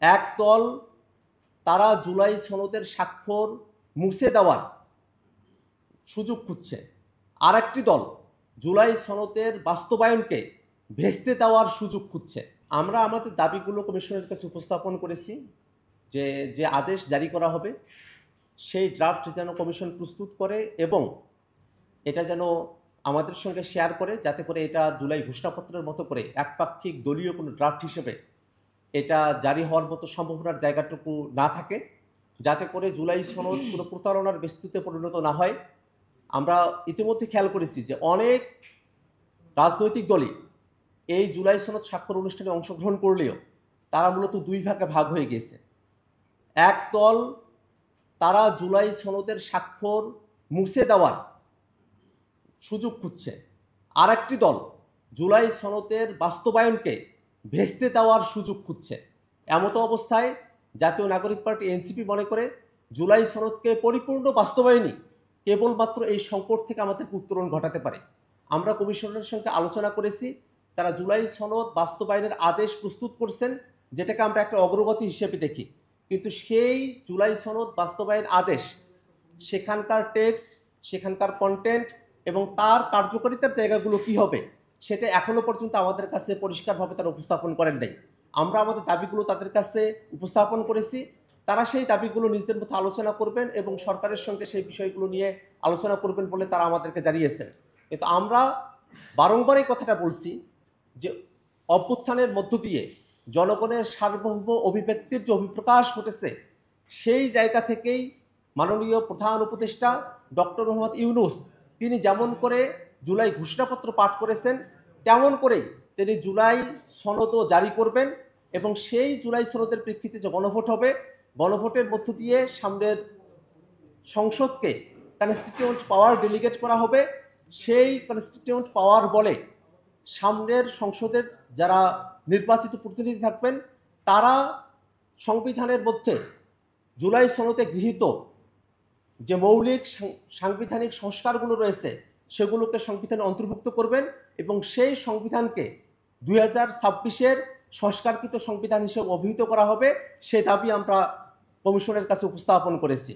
একদল তারা জুলাই সনদের স্বাক্ষর মুছে দেওয়ার সুযোগ খুঁজছে, আর একটি দল জুলাই সনদের বাস্তবায়নকে ভেস্তে দেওয়ার সুযোগ খুঁজছে। আমরা আমাদের দাবিগুলো কমিশনের কাছে উপস্থাপন করেছি যে যে আদেশ জারি করা হবে সেই ড্রাফট যেন কমিশন প্রস্তুত করে এবং এটা যেন আমাদের সঙ্গে শেয়ার করে, যাতে করে এটা জুলাই ঘোষণাপত্রের মতো করে একপাক্ষিক দলীয় কোনো ড্রাফট হিসেবে এটা জারি হওয়ার মতো সম্ভাবনার জায়গাটুকু না থাকে, যাতে করে জুলাই সনদ কোনো প্রতারণার বস্তুতে পরিণত না হয়। আমরা ইতিমধ্যে খেয়াল করেছি যে অনেক রাজনৈতিক দলই এই জুলাই সনদ স্বাক্ষর অনুষ্ঠানে অংশগ্রহণ করলেও তারা মূলত দুই ভাগে ভাগ হয়ে গিয়েছে। এক দল তারা জুলাই সনদের স্বাক্ষর মুছে দেওয়ার সুযোগ খুঁজছে, আর একটি দল জুলাই সনদের বাস্তবায়নকে ভেস্তে দেওয়ার সুযোগ খুঁজছে। এমতো অবস্থায় জাতীয় নাগরিক পার্টি এনসিপি মনে করে জুলাই সনদকে পরিপূর্ণ বাস্তবায়নই কেবলমাত্র এই সংকট থেকে আমাদেরকে উত্তরণ ঘটাতে পারে। আমরা কমিশনের সঙ্গে আলোচনা করেছি, তারা জুলাই সনদ বাস্তবায়নের আদেশ প্রস্তুত করছেন, যেটাকে আমরা একটা অগ্রগতি হিসেবে দেখি, কিন্তু সেই জুলাই সনদ বাস্তবায়ন আদেশ, সেখানকার টেক্সট, সেখানকার কন্টেন্ট এবং তার কার্যকারিতার জায়গাগুলো কি হবে সেটা এখনো পর্যন্ত আমাদের কাছে পরিষ্কারভাবে তারা উপস্থাপন করেন নাই। আমরা আমাদের দাবিগুলো তাদের কাছে উপস্থাপন করেছি, তারা সেই দাবিগুলো নিজেদের মধ্যে আলোচনা করবেন এবং সরকারের সঙ্গে সেই বিষয়গুলো নিয়ে আলোচনা করবেন বলে তারা আমাদেরকে জানিয়েছেন। কিন্তু আমরা বারংবার এই কথাটা বলছি যে অভ্যুত্থানের মধ্য দিয়ে জনগণের সার্বভৌম অভিব্যক্তির যে অভিপ্রকাশ ঘটেছে, সেই জায়গা থেকেই মাননীয় প্রধান উপদেষ্টা ডক্টর মোহাম্মদ ইউনূস তিনি যেমন করে জুলাই ঘোষণাপত্র পাঠ করেছেন, তেমন করেই তিনি জুলাই সনদও জারি করবেন এবং সেই জুলাই সনদের প্রেক্ষিতে যে গণভোট হবে, গণভোটের মধ্য দিয়ে সামনের সংসদকে কনস্টিটিউয়েন্ট পাওয়ার ডেলিগেট করা হবে। সেই কনস্টিটিউয়েন্ট পাওয়ার বলে সামনের সংসদের যারা নির্বাচিত প্রতিনিধি থাকবেন তারা সংবিধানের মধ্যে জুলাই সনদে গৃহীত যে মৌলিক সাংবিধানিক সংস্কারগুলো রয়েছে সেগুলোকে সংবিধানে অন্তর্ভুক্ত করবেন এবং সেই সংবিধানকে 2026-এর সংস্কারকৃত সংবিধান হিসেবে অভিহিত করা হবে। সে দাবি আমরা কমিশনের কাছে উপস্থাপন করেছি।